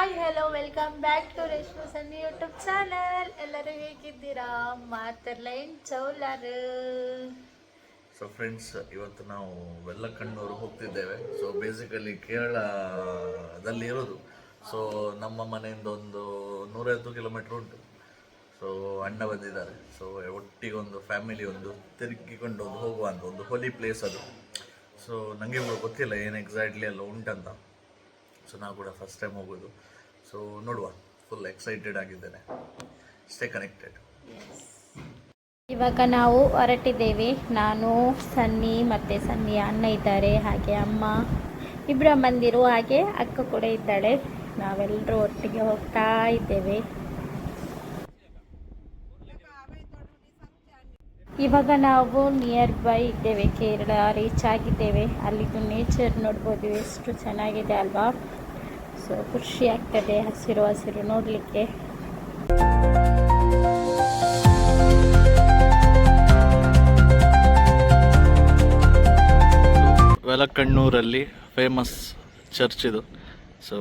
Hi hello welcome back to Reshmu Sunny YouTube channel. ಎಲ್ಲರೂ ಹೇಗಿದ್ದೀರಾ? ಮಾತರ್ಲೈನ್ ಚೌಲಾರು. So friends, ಇವತ್ತು ನಾವು ವೆಲ್ಲಕಣ್ಣೂರು ಹೋಗ್ತಿದ್ದೇವೆ. ಸೊ ಬೇಸಿಕಲಿ ಕೇರಳದಲ್ಲಿ ಇರೋದು. ಸೊ ನಮ್ಮ ಮನೆಯಿಂದ ಒಂದು 150 ಕಿಲೋಮೀಟ್ರ್ ಉಂಟು. ಸೊ ಅಣ್ಣ ಬಂದಿದ್ದಾರೆ. ಸೊ ಒಟ್ಟಿಗೆ ಒಂದು ಫ್ಯಾಮಿಲಿ ಒಂದು ತಿರುಗಿಕೊಂಡು ಒಂದು ಹೋಗುವಂಥ ಒಂದು ಹೋಲಿ ಪ್ಲೇಸ್ ಅದು. ಸೊ ನನಗೆ ಗೊತ್ತಿಲ್ಲ ಏನು ಎಕ್ಸಾಕ್ಟ್ಲಿ ಎಲ್ಲ ಉಂಟಂತ. ಸೊ ನಾವು ಕೂಡ ಫಸ್ಟ್ ಟೈಮ್ ಹೋಗೋದು. ಸೊ ನೋಡುವ, ಫುಲ್ ಎಕ್ಸೈಟೆಡ್ ಆಗಿದ್ದೇನೆ. Stay connected. ಇವಾಗ ನಾವು ಹೊರಟಿದ್ದೇವೆ. ನಾನು, ಸನ್ನಿ ಮತ್ತು ಸನ್ನಿ ಅಣ್ಣ ಇದ್ದಾರೆ, ಹಾಗೆ ಅಮ್ಮ ಇಬ್ಬರು ಅಮ್ಮಂದಿರು, ಹಾಗೆ ಅಕ್ಕ ಕೂಡ ಇದ್ದಾಳೆ. ನಾವೆಲ್ಲರೂ ಒಟ್ಟಿಗೆ ಹೋಗ್ತಾ ಇದ್ದೇವೆ. ಇವಾಗ ನಾವು ನಿಯರ್ ಬೈ ಇದ್ದೇವೆ, ಕೇರಳ ರೀಚ್ ಆಗಿದ್ದೇವೆ. ಅಲ್ಲಿದ್ದು ನೇಚರ್ ನೋಡ್ಬೋದು, ಎಷ್ಟು ಚೆನ್ನಾಗಿದೆ ಅಲ್ವಾ? ಸೊ ಖುಷಿ ಆಗ್ತದೆ ಹಸಿರು ಹಸಿರು ನೋಡಲಿಕ್ಕೆ. ವೆಲ್ಲಕಣ್ಣೂರಲ್ಲಿ ಫೇಮಸ್ ಚರ್ಚ್ ಇದು. ಸೊ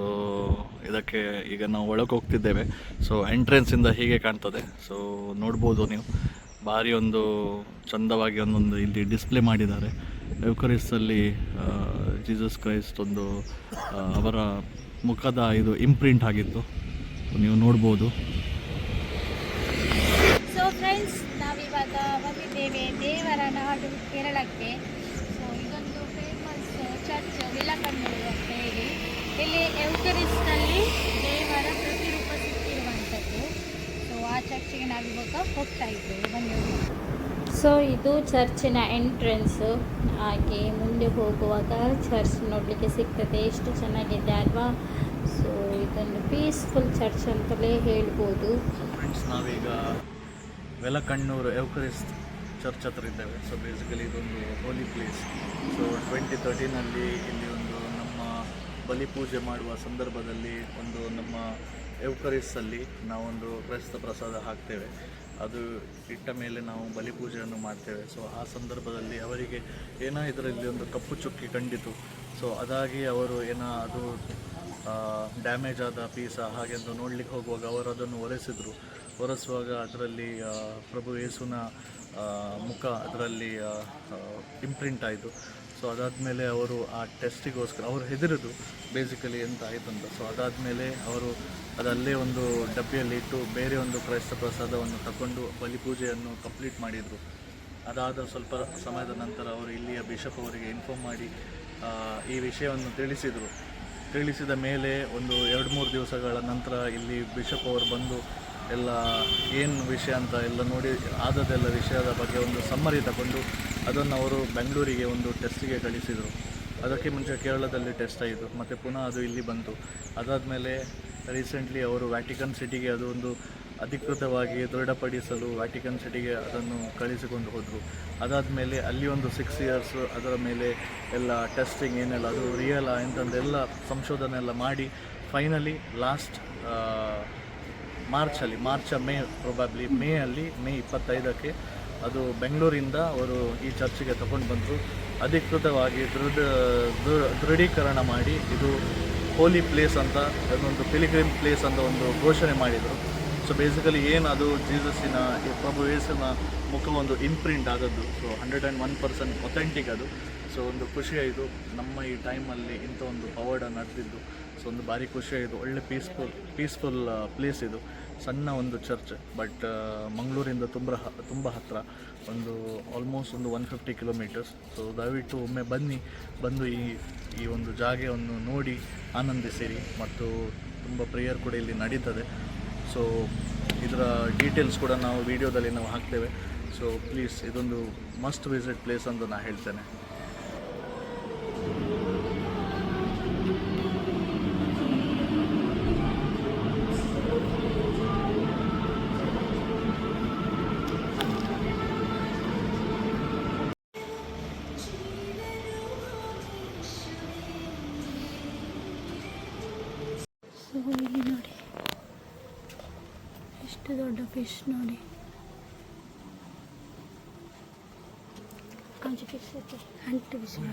ಇದಕ್ಕೆ ಈಗ ನಾವು ಒಳಗೆ ಹೋಗ್ತಿದ್ದೇವೆ. ಸೊ ಎಂಟ್ರೆನ್ಸಿಂದ ಹೀಗೆ ಕಾಣ್ತದೆ. ಸೊ ನೋಡ್ಬೋದು ನೀವು, ಭಾರಿ ಒಂದು ಚಂದವಾಗಿ ಒಂದೊಂದು ಇಲ್ಲಿ ಡಿಸ್ಪ್ಲೇ ಮಾಡಿದ್ದಾರೆ. ಯುಕರಿಸ್ಟಲ್ಲಿ ಜೀಸಸ್ ಕ್ರೈಸ್ಟ್ ಒಂದು ಅವರ ಮುಖದ ಇದು ಇಂಪ್ರಿಂಟ್ ಆಗಿತ್ತು, ನೀವು ನೋಡ್ಬೋದು. ಸೊ ಫ್ರೆಂಡ್ಸ್, ನಾವಿವಾಗ ಬಂದಿದ್ದೇವೆ ದೇವರ ನಾಡು ಕೇರಳಕ್ಕೆ. ಸೊ ಇದೊಂದು ಫೇಮಸ್ ಚರ್ಚ್ ವೆಲ್ಲಕಣ್ಣೂರು ಅಂತ ಹೇಳಿ. ಇಲ್ಲಿ ಯುಕರಿಸ್ಟಲ್ಲಿ ದೇವರ ಪ್ರತಿರೂಪ ಸಿಕ್ಕಿರುವಂಥದ್ದು. ಸೊ ಆ ಚರ್ಚಿಗೆ ನಾವಿವಾಗ ಹೋಗ್ತಾ ಇದ್ದೇವೆ, ಬನ್ನಿ. ಸೊ ಇದು ಚರ್ಚಿನ ಎಂಟ್ರೆನ್ಸು. ಹಾಗೆ ಮುಂದೆ ಹೋಗುವಾಗ ಚರ್ಚ್ ನೋಡಲಿಕ್ಕೆ ಸಿಗ್ತದೆ. ಎಷ್ಟು ಚೆನ್ನಾಗಿದೆ ಅಲ್ವಾ? ಸೊ ಇದೊಂದು ಪೀಸ್ಫುಲ್ ಚರ್ಚ್ ಅಂತಲೇ ಹೇಳ್ಬೋದು. ಫ್ರೆಂಡ್ಸ್, ನಾವೀಗ ವೆಲ್ಲಕಣ್ಣೂರು ಯುಕರಿಸ್ಟ್ ಚರ್ಚ್ ಹತ್ರ ಇದ್ದೇವೆ. ಸೊ ಬೇಸಿಕಲಿ ಇದೊಂದು ಹೋಲಿ ಪ್ಲೇಸ್. ಸೊ 2013 ಇಲ್ಲಿ ಒಂದು ನಮ್ಮ ಬಲಿ ಪೂಜೆ ಮಾಡುವ ಸಂದರ್ಭದಲ್ಲಿ ಒಂದು ನಮ್ಮ ಯುಕರಿಸ್ಟಲ್ಲಿ ನಾವೊಂದು ಕ್ರೈಸ್ತ ಪ್ರಸಾದ ಹಾಕ್ತೇವೆ. ಅದು ಇಟ್ಟ ಮೇಲೆ ನಾವು ಬಲಿಪೂಜೆಯನ್ನು ಮಾಡ್ತೇವೆ. ಸೊ ಆ ಸಂದರ್ಭದಲ್ಲಿ ಅವರಿಗೆ ಏನೋ ಇದರಲ್ಲಿ ಒಂದು ಕಪ್ಪು ಚುಕ್ಕಿ ಕಂಡಿತು. ಸೊ ಅದಾಗಿ ಅವರು ಅದು ಡ್ಯಾಮೇಜ್ ಆದ ಪೀಸ ಹಾಗೆ ಅಂತ ನೋಡಲಿಕ್ಕೆ ಹೋಗುವಾಗ ಅವರು ಅದನ್ನು ಒರೆಸುವಾಗ ಅದರಲ್ಲಿ ಪ್ರಭು ಯೇಸುನ ಮುಖ ಅದರಲ್ಲಿ ಇಂಪ್ರಿಂಟ್ ಆಯಿತು. ಸೊ ಅದಾದಮೇಲೆ ಅವರು ಆ ಟೆಸ್ಟಿಗೋಸ್ಕರ ಅವರು ಹೆದರಿದು ಬೇಸಿಕಲಿ ಎಂತ ಆಯಿತಂತ. ಸೊ ಅದಾದಮೇಲೆ ಅವರು ಅದಲ್ಲೇ ಒಂದು ಡಬ್ಬಿಯಲ್ಲಿ ಇಟ್ಟು ಬೇರೆ ಒಂದು ಕ್ರೈಸ್ತ ಪ್ರಸಾದವನ್ನು ತಗೊಂಡು ಬಲಿಪೂಜೆಯನ್ನು ಕಂಪ್ಲೀಟ್ ಮಾಡಿದರು. ಅದಾದ ಸ್ವಲ್ಪ ಸಮಯದ ನಂತರ ಅವರು ಇಲ್ಲಿಯ ಬಿಷಪ್ ಅವರಿಗೆ ಇನ್ಫಾರ್ಮ್ ಮಾಡಿ ಈ ವಿಷಯವನ್ನು ತಿಳಿಸಿದ ಮೇಲೆ ಒಂದು 2-3 ದಿವಸಗಳ ನಂತರ ಇಲ್ಲಿ ಬಿಷಪ್ ಅವರು ಬಂದು ಎಲ್ಲ ಏನು ವಿಷಯ ಅಂತ ಎಲ್ಲ ನೋಡಿ ಆದದೆಲ್ಲ ವಿಷಯದ ಬಗ್ಗೆ ಒಂದು ಸಮ್ಮರಿ ತಗೊಂಡು ಅದನ್ನು ಅವರು ಬೆಂಗಳೂರಿಗೆ ಒಂದು ಟೆಸ್ಟಿಗೆ ಕಳಿಸಿದರು. ಅದಕ್ಕೆ ಮುಂಚೆ ಕೇರಳದಲ್ಲಿ ಟೆಸ್ಟ್ ಆಯಿತು, ಮತ್ತು ಪುನಃ ಅದು ಇಲ್ಲಿ ಬಂತು. ಅದಾದಮೇಲೆ ರೀಸೆಂಟ್ಲಿ ಅವರು ವ್ಯಾಟಿಕನ್ ಸಿಟಿಗೆ ಅದು ಒಂದು ಅಧಿಕೃತವಾಗಿ ದೃಢಪಡಿಸಲು ವ್ಯಾಟಿಕನ್ ಸಿಟಿಗೆ ಅದನ್ನು ಕಳಿಸಿಕೊಂಡು ಹೋದರು. ಅದಾದಮೇಲೆ ಅಲ್ಲಿ ಒಂದು 6 ಇಯರ್ಸ್ ಅದರ ಮೇಲೆ ಎಲ್ಲ ಟೆಸ್ಟಿಂಗ್ ಏನೆಲ್ಲ ಅದು ರಿಯಲ್ ಎಂತಂದೆಲ್ಲ ಸಂಶೋಧನೆ ಎಲ್ಲ ಮಾಡಿ ಫೈನಲಿ ಲಾಸ್ಟ್ ಮೇ 25ಕ್ಕೆ ಅದು ಬೆಂಗಳೂರಿಂದ ಅವರು ಈ ಚರ್ಚಿಗೆ ತಗೊಂಡು ಬಂದರು. ಅಧಿಕೃತವಾಗಿ ದೃಢೀಕರಣ ಮಾಡಿ ಇದು ಹೋಲಿ ಪ್ಲೇಸ್ ಅಂತ, ಅದೊಂದು ಪಿಲಿಗ್ರಿಮ್ ಪ್ಲೇಸ್ ಅಂತ ಒಂದು ಘೋಷಣೆ ಮಾಡಿದರು. ಸೊ ಬೇಸಿಕಲಿ ಏನು ಅದು ಜೀಸಸ್ಸಿನ ಪ್ರಭು ಯೇಸುವಿನ ಮುಖ ಒಂದು ಇಂಪ್ರಿಂಟ್ ಆದದ್ದು. ಸೊ 101% ಅಥೆಂಟಿಕ್ ಅದು. ಸೊ ಒಂದು ಖುಷಿಯಾಯಿತು ನಮ್ಮ ಈ ಟೈಮಲ್ಲಿ ಇಂಥ ಒಂದು ಪವಾಡ ನಡೆದಿದ್ದು. ಸೊ ಒಂದು ಭಾರಿ ಖುಷಿಯಾಯಿತು. ಒಳ್ಳೆ ಪೀಸ್ಫುಲ್ ಪ್ಲೇಸ್ ಇದು. ಸಣ್ಣ ಒಂದು ಚರ್ಚ್, ಬಟ್ ಮಂಗಳೂರಿಂದ ತುಂಬ ಹತ್ತಿರ, ಒಂದು ಆಲ್ಮೋಸ್ಟ್ ಒಂದು 150 ಕಿಲೋಮೀಟರ್ಸ್. ಸೊ ದಯವಿಟ್ಟು ಒಮ್ಮೆ ಬಂದು ಈ ಒಂದು ಜಾಗವನ್ನು ನೋಡಿ ಆನಂದಿಸಿರಿ. ಮತ್ತು ತುಂಬ ಪ್ರೇಯರ್ ಕೂಡ ಇಲ್ಲಿ ನಡೀತದೆ. ಸೊ ಇದರ ಡೀಟೇಲ್ಸ್ ಕೂಡ ನಾವು ವಿಡಿಯೋದಲ್ಲಿ ನಾವು ಹಾಕ್ತೇವೆ. ಸೊ ಪ್ಲೀಸ್, ಇದೊಂದು ಮಸ್ಟ್ ವಿಸಿಟ್ ಪ್ಲೇಸ್ ಅಂತ ನಾನು ಹೇಳ್ತೇನೆ. ಇಲ್ಲಿ ನೋಡಿ ಎಷ್ಟು ದೊಡ್ಡ ಫಿಶ್ ನೋಡಿ. కొంచెం ఫిక్స్ అయితే అంటు విషయం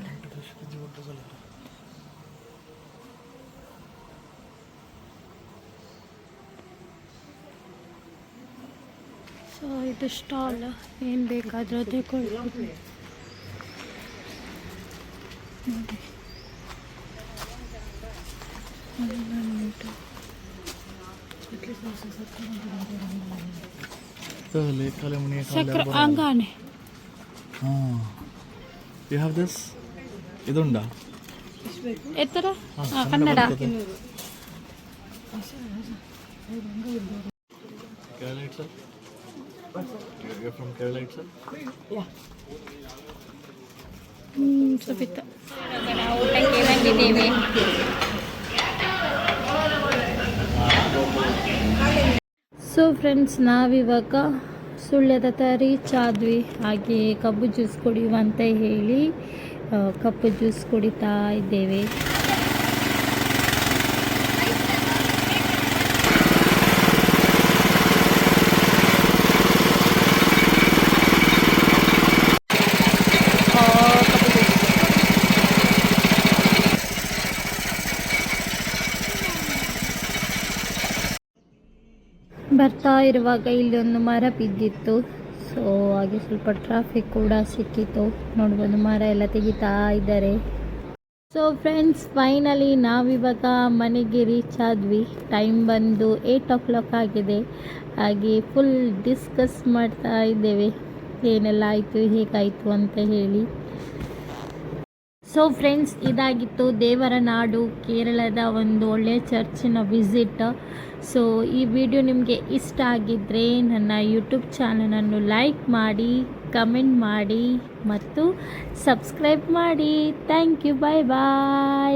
ಸೊ ಇದು ಸ್ಟಾಲ್, ಏನು ಬೇಕಾದರೂ ತಗೊಳ್ಬೋದು ನೋಡಿ. ಚಕ್ರ ಅಂಗಾನೆ. ಯು ಹ್ಯಾವ್ ದಿಸ್, ಇದುಂಡಾ ಎತ್ತರ Kannada. Kerala itself? You're from Kerala itself? ಸುಪಿತ ನಾವು ಊಟಕ್ಕೆ ಬಂದಿದ್ದೇವೆ. ಸೊ ಫ್ರೆಂಡ್ಸ್, ನಾವಿವಾಗ ಸುಳ್ಯದ ಹತ್ರ ರೀಚ್ ಆದ್ವಿ. ಹಾಗೆ ಕಬ್ಬು ಜ್ಯೂಸ್ ಕುಡಿಯುವಂತ ಹೇಳಿ ಕಬ್ಬು ಜ್ಯೂಸ್ ಕುಡಿತಾ ಇದ್ದೇವೆ. ಬರ್ತಾ ಇರುವಾಗ ಇಲ್ಲಿ ಒಂದು ಮರ ಬಿದ್ದಿತ್ತು. ಸೊ ಹಾಗೆ ಸ್ವಲ್ಪ ಟ್ರಾಫಿಕ್ ಕೂಡ ಸಿಕ್ಕಿತ್ತು. ನೋಡ್ಬೋದು, ಮರ ಎಲ್ಲ ತೆಗಿತಾ ಇದ್ದಾರೆ. ಸೊ ಫ್ರೆಂಡ್ಸ್, ಫೈನಲಿ ನಾವಿವಾಗ ಮನೆಗೆ ರೀಚ್ ಆದ್ವಿ. ಟೈಮ್ ಬಂದು 8 o'clock ಆಗಿದೆ. ಹಾಗೆ ಫುಲ್ ಡಿಸ್ಕಸ್ ಮಾಡ್ತಾ ಇದ್ದೇವೆ ಏನೆಲ್ಲ ಆಯಿತು, ಹೇಗಾಯಿತು ಅಂತ ಹೇಳಿ. ಸೊ ಫ್ರೆಂಡ್ಸ್, ಇದಾಗಿತ್ತು ದೇವರ ನಾಡು ಕೇರಳದ ಒಂದು ಒಳ್ಳೆಯ ಚರ್ಚಿನ ವಿಸಿಟ್. ಸೊ ಈ ವಿಡಿಯೋ ನಿಮಗೆ ಇಷ್ಟ ಆಗಿದ್ದರೆ ನನ್ನ ಯೂಟ್ಯೂಬ್ ಚಾನಲನ್ನು ಲೈಕ್ ಮಾಡಿ, ಕಮೆಂಟ್ ಮಾಡಿ ಮತ್ತು ಸಬ್ಸ್ಕ್ರೈಬ್ ಮಾಡಿ. Thank you, bye bye.